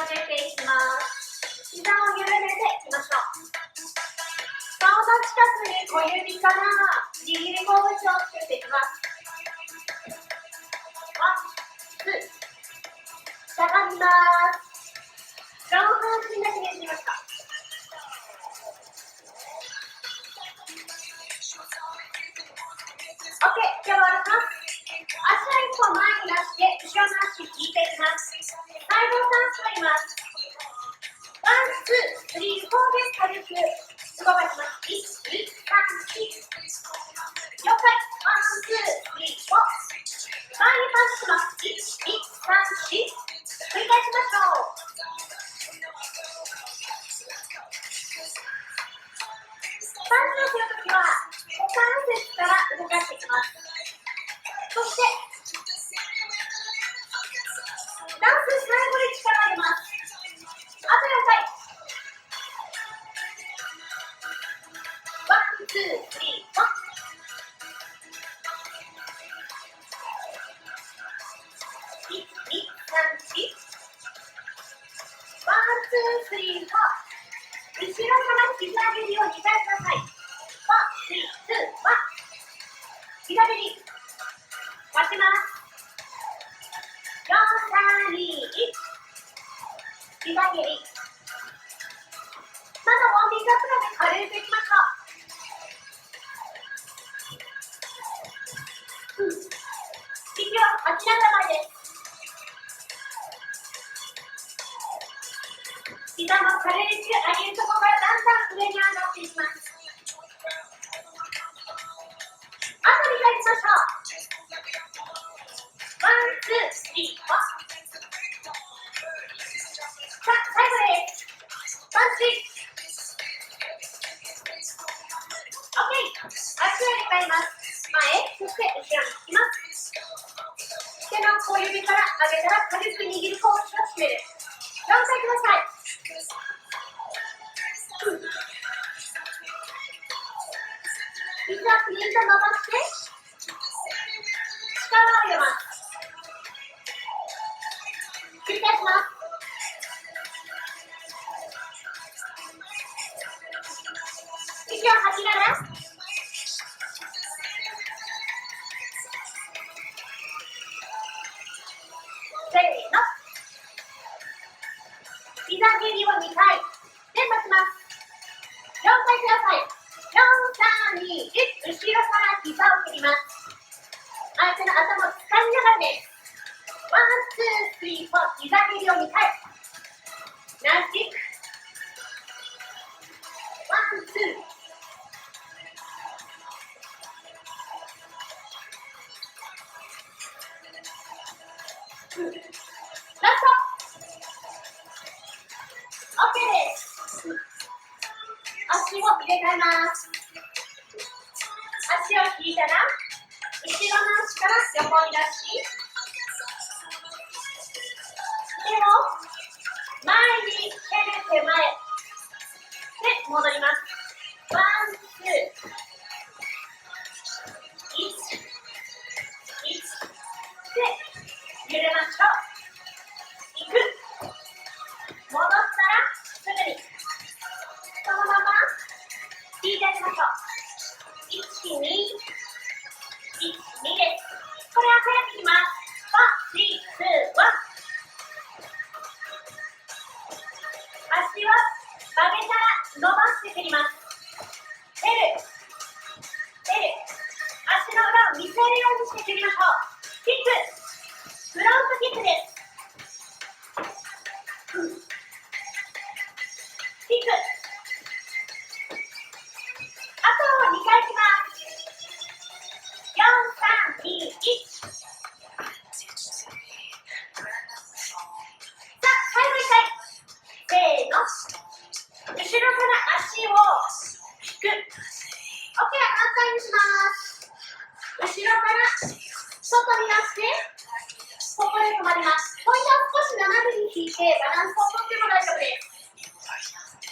広げていきます。膝を緩めていきましょう。顔の近くに小指から握り拳をつけていきます。ワン、ツー、しゃがみます。上半身だけねじりました。OK、では終わります。足は一歩前に出して、後ろの足引いていきます。サイドスタンスを取ります。ワン、ツー、スリー、フォーで軽く動かします。1、2、3、4。了解。ワン、ツー、スリー、フォー。前にパスします。1、2、3、4。繰り返しましょう。パンチをするときは、股関節から動かしていきます。そして、ダンス最後に力を入れます。あと4回。ワン、ツー、スリー、フォー。1、2、3、4。ワン、ツー、スリー、フォー。後ろから膝上げるように2回ください。ワン、スリー、ツー、ワン。膝蹴り。待ちます。4、3、2、1。膝蹴り。まだウォーミングアップなので軽くいきましょう。息を吐きながら前です。膝も軽く上げるところからだんだん上に上がっていきます。あと2回いきましょう。ワン、ツー、スリー、フォー。さあ、最後です。パンチ。OK。足を入れ替えます。前、そして後ろに引きます。手の小指から上げたら軽く握る拳を締める。4回ください。膝ピンと伸ばして力を入れます。繰り返します。息を吐きながらせーの。膝蹴りを2回で待ちます。4回ください。4、3、2、1。後ろから膝を蹴ります。相手の頭を掴みながらです。ワン、ツー、スリー、フォー。膝蹴りを2回。ナイスキック。ワン、ツー。ラスト。OK です。足を入れ替えます。足を引いたら、後ろの足から横に出し、手を前に手で手前で戻ります。ワン、ツー、1、1で揺れましょう。行く。戻ったらすぐにそのまま引いてあげましょう。1、2、1、2です。これは早くいきます。4、3、2、1。足は曲げたら伸ばして蹴ります。蹴る。足の裏を見せるようにして蹴りましょう。キック。フロントキックです。キック。あと2回いきます。4、3、2、1。さあ、最後1回。せーの。後ろから足を引く。OK、反対にします。後ろから外に出して、ここで止まります。ポイントは少し斜めに引いてバランスをとっても大丈夫です。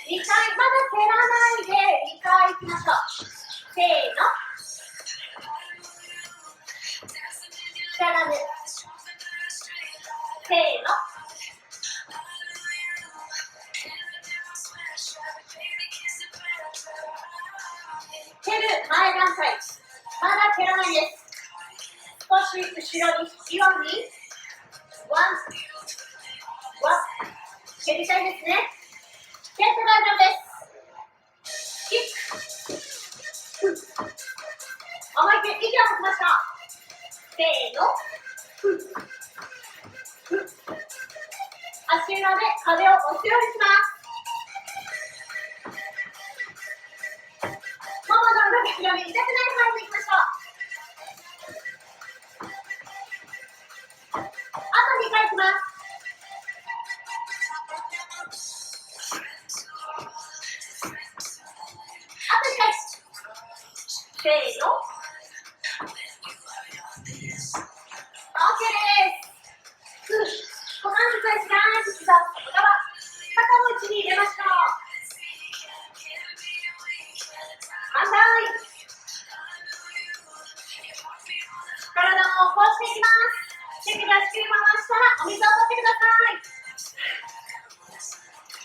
2回、まだ蹴らないで2回いきましょう。せーの。しゃがむ。せーの。少し後ろに引くようにワン蹴りたいですね。蹴って大丈夫です。キック思いっきり息を吐きましょう。せーの足裏で壁を押すようにします。ももの裏が広げ、痛くない範囲でいきましょう。あと2回いきます。あと1回。せーの。OK です。股関節はしないと膝を外側、肩の内に入れましょう。反対。体を起こしていきます。手首はしっかり回したらお水を取ってください。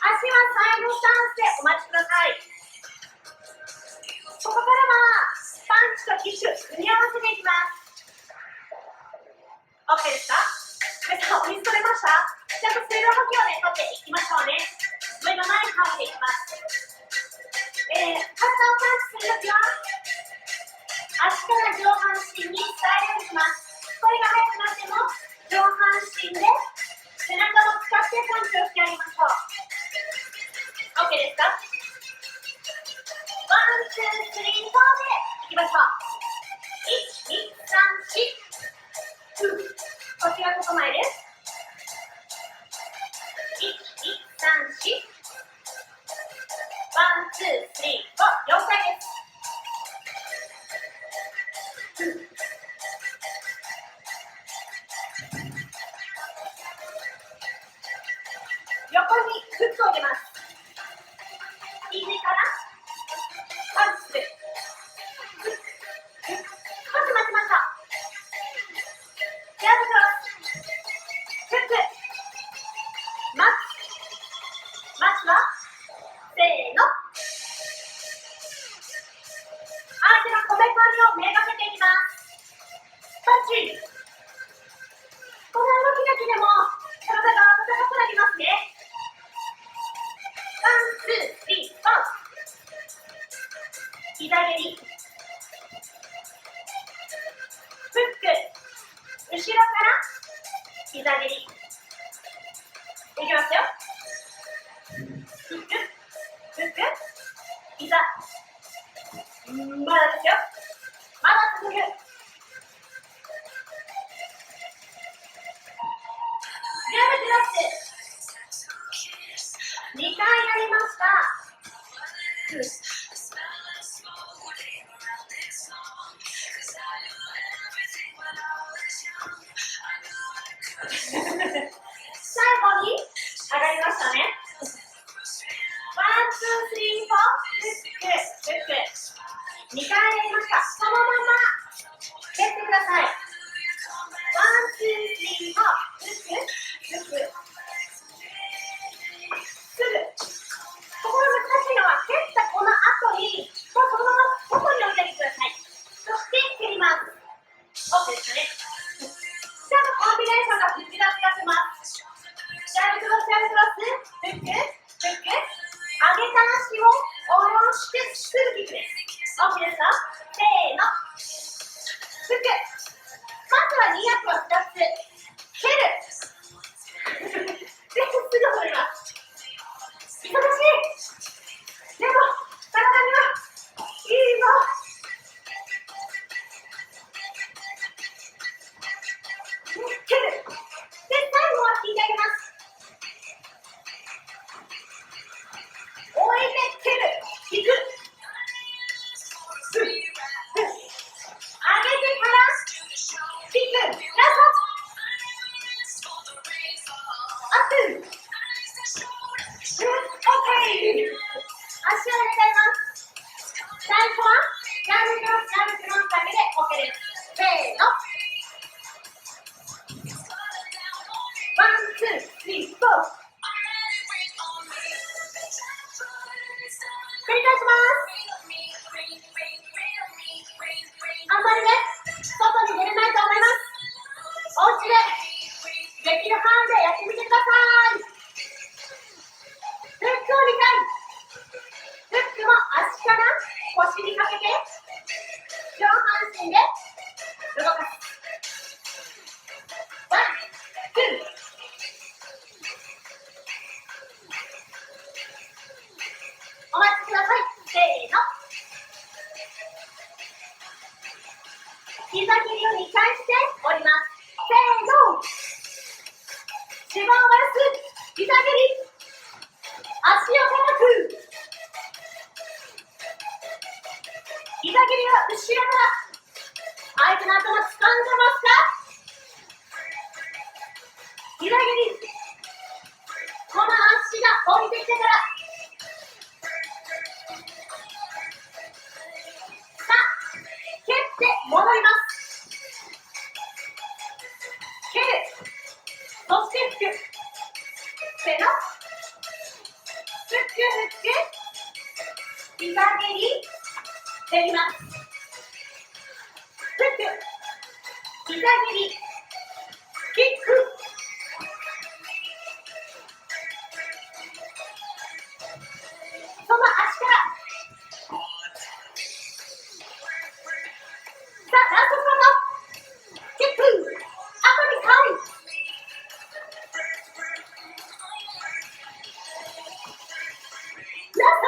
足はサイドスタンスでお待ちください。ここからはパンチとキック組み合わせていきます。 OK ですか？皆さんお水取れました？ちゃんと水分補給をね、取っていきましょうね。無理のない範囲でいきます。体をパンチするときは足から上半身にスタイルをします。これが速くなっても上半身で背中を使ってパンチをしてやりましょう。 OK ですか？ワン、ツー、スリー、フォーでいきましょう。1、2、3、4。こちらこそ前です。1、2、3、4。ワン、ツー、スリー、フォー。4回です。横にフックを入れます。肘からパンチする。少し待ちましょう。ジャブクロス。フック。待つはせーの。相手のこめかみをめがけていきます。パンチ。この動きだけでも体が温かくなりますね。ワン、ツー、スリー、フォー。膝蹴り。フック。後ろから膝蹴り。いきますよ。フック。膝。まだですよ。まだ続く。ジャブクロス。2回やりました。最後に上がりましたね。ワン、ツー、スリー、フォー。フック。2回やりました。そのまま蹴ってください。ワン、ツー、スリー、フォー。フック。すぐ。ここが難しいのは蹴ったこの後にもうそのまま外に置いてあげてください。そして蹴ります。 OK ですかね。じゃあコンビネーションが口が使ってます。ジャブクロス、フック。上げた足を下ろしてすぐキックです。 OK ですか？せーの。フック。まずは2役を2つ蹴る。ですぐ取ります。忙しい。でも体にはいいぞ。蹴る。で、最後は引いてあげます。置いて蹴る。引く。上げてからキック。ラスト。膝蹴り、足を高く。膝蹴りは後ろから相手の頭掴んでますか？膝蹴り、この足が降りてきてからさあ蹴って戻ります。蹴る、そして引く、せーの、フックフック、膝蹴り、蹴ります。フック、膝蹴り、キック。その足から。さあ、ラストスパート。キック。あと2回。ラスト。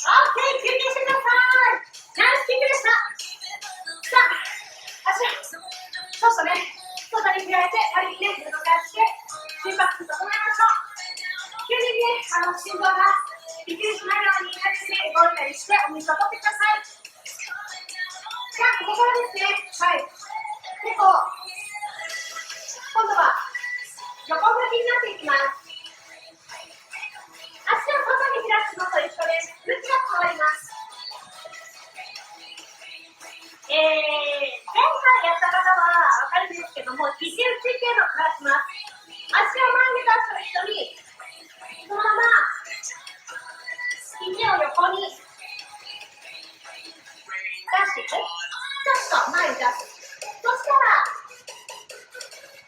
オッケー、休憩してください。ナイスキックでした。さあ、足をちょっとね、外に開いて、軽くね、動かして、心拍数整えましょう。急にね、心臓がびっくりしないように、軽くね、動いたりして、お水を取ってください。じゃあ、ここからですね、はい。結構、今度は横向きになっていきます。足を外に開くのと一緒です。向きが変わります。前回やった方は分かるんですけども、肘打ちっていうのを出します。足を前に出した人に、そのまま肘を横に出していく。ちょっと前に出す。そしたら、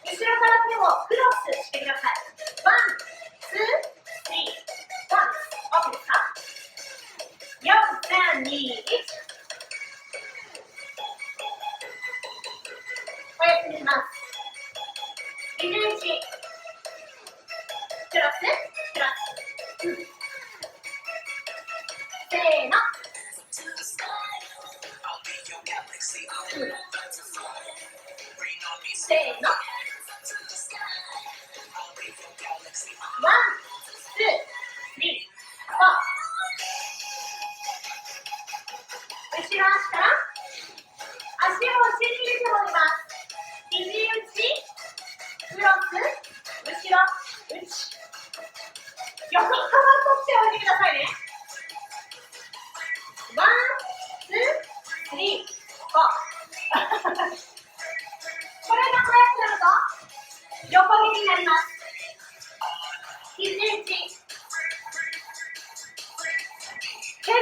後ろから手をクロスしてください。ワン、ツー、スリー、ワン。OK ですか？ 4、3、2、1。おやすみします。肘打ち。クロス、クロス。せーの。せーの。ワン、ツー、スリー、フォー。後ろ足から足をお尻に入れて戻ります。肘打ち、クロス、後ろ、打ち。横幅取っておいてくださいね。ワン、ツー、スリー、フォー。これが速くなると横蹴りになります。肘打ち、蹴る。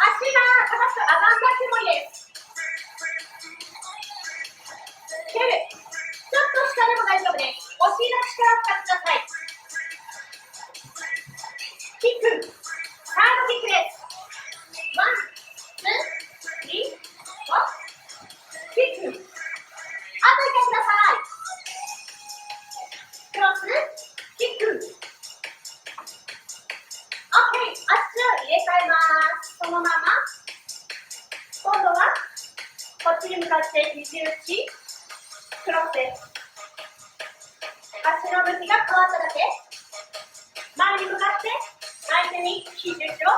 足が高く上がんなくてもいいです。蹴る。ちょっと下でも大丈夫です。お尻の力を使ってください。キック、サイドキックです。ワン、ツー、スリー、フォー。キック。あと1回ください。クロス、キック。OK、足を入れ替えます。そのまま、今度はこっちに向かって肘打ち、クロスです。足の向きが変わっただけ。前に向かって相手に肘打ちを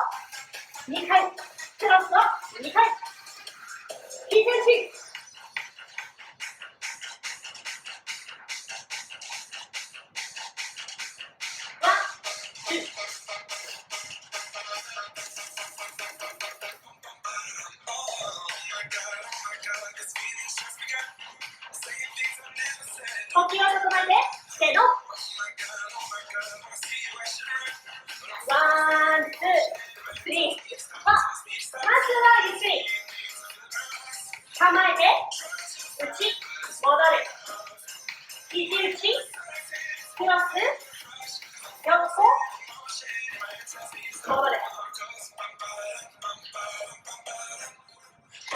2回、クロスを2回。肘打ち。ワン、ツー。呼吸を整えて、せーの。ワン、ツー、スリー、フォー。まずはゆっくり。構えて、打ち、戻る。肘打ち、クロス、横、戻る。1、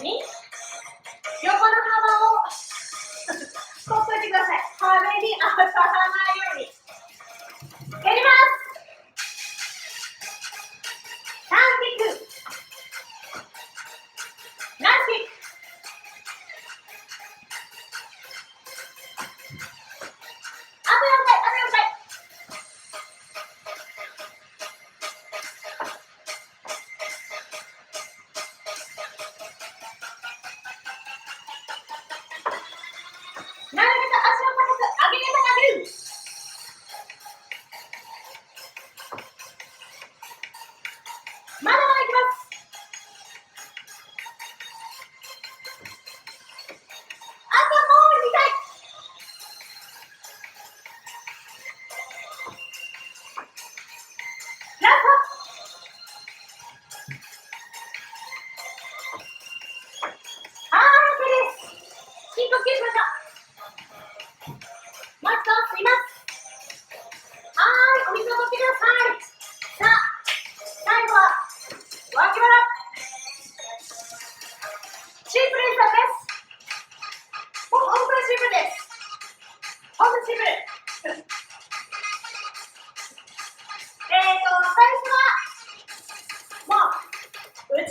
2、横の幅を取っといてください。壁に当たらないように。蹴ります。ターンキック。ナイスキック。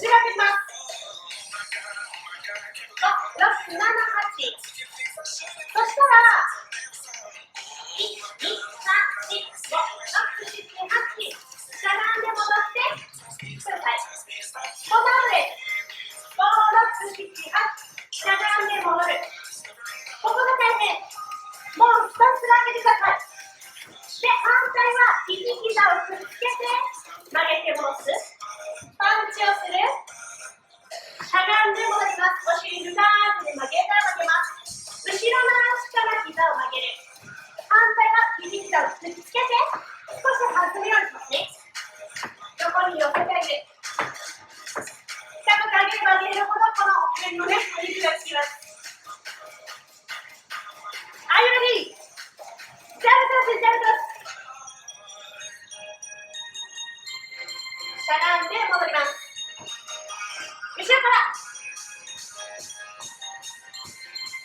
後ろ上げます。5、6、7、8。そしたら、1、2、3、4、5、6、7、8。しゃがんで戻ってください。このままです。5、6、7、8。しゃがんで戻る。ここが大変。もうひたすら上げてください。で、反対は肘膝をくっつけて曲げて戻す。パンチをする。しゃがんで戻ります。お尻深くで曲げたら曲げます。後ろの足から膝を曲げる。反対は肘膝をくっつけて少し弾むようにしますね。横に寄せてあげる。高く上げれば上げるほどこの辺のね、お肉がつきます。Are you ready? ジャンプトス、ジャンプトス。しゃがんで戻ります。後ろから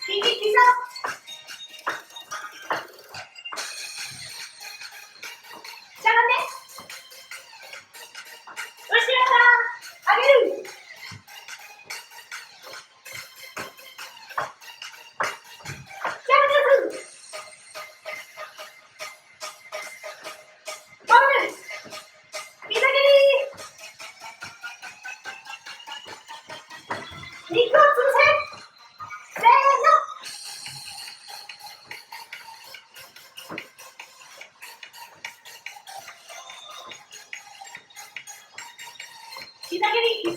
肘膝しゃがんで後ろから上げる。膝蹴り1、ラス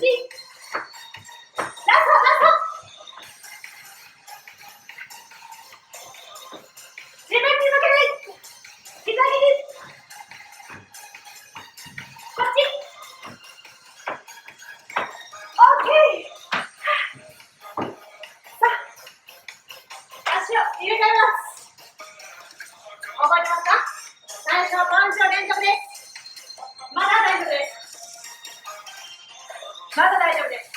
トラスト。自分に負けない膝蹴り。こっち OK。 さあ足を入れ替えます。覚えてますか？最初はパンチの連続です。まだ大丈夫です。まだ大丈夫です。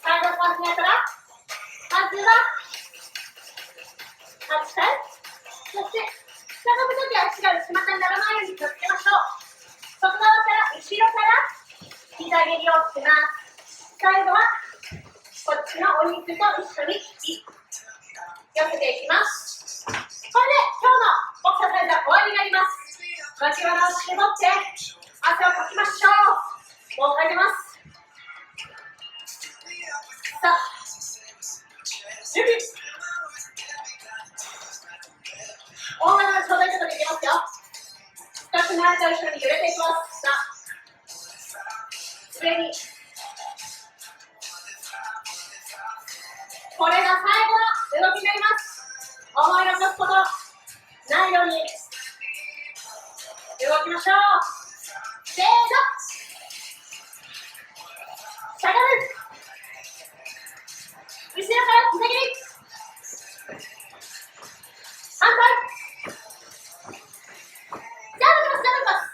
サイドパンチのやったら、まずは8回。そして、しゃがむときは足が内股にならないように気をつけましょう。外側から後ろから膝蹴りをします。最後はこっちのお肉と一緒に寄せていきます。これで今日のボクササイズは終わりになります。脇腹を絞って汗をかきましょう。もう書いてます。さあ、準備。大型の頂戴とかできますよ。少し前と一緒に揺れていきます。さあ、上に。これが最後の動きになります。思い残すことないように動きましょう。せーの。しゃがむ。後ろから膝蹴り。反対。ジャンプします、ジャンプします。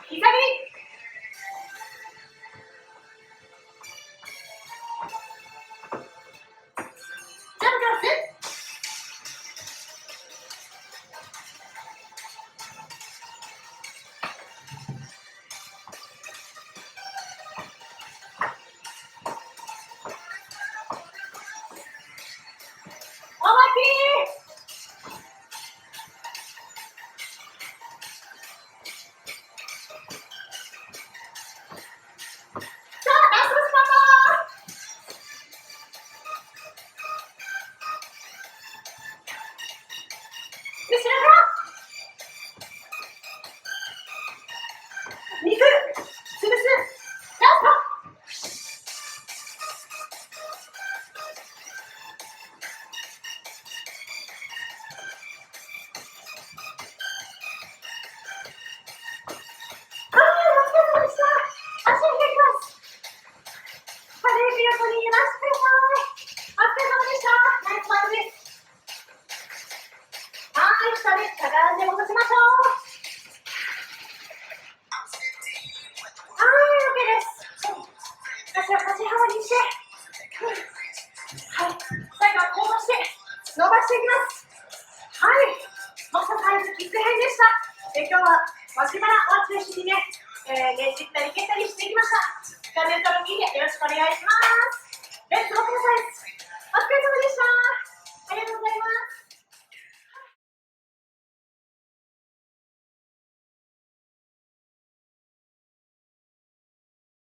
膝蹴り。ジャンプします。伸ばしていきます。はい。ボクササイズキック今日は脇腹を中心にね、ねじったり蹴ったりしていきました。チャンネル登録いいねよろしくお願いします。レッツボクササイズ。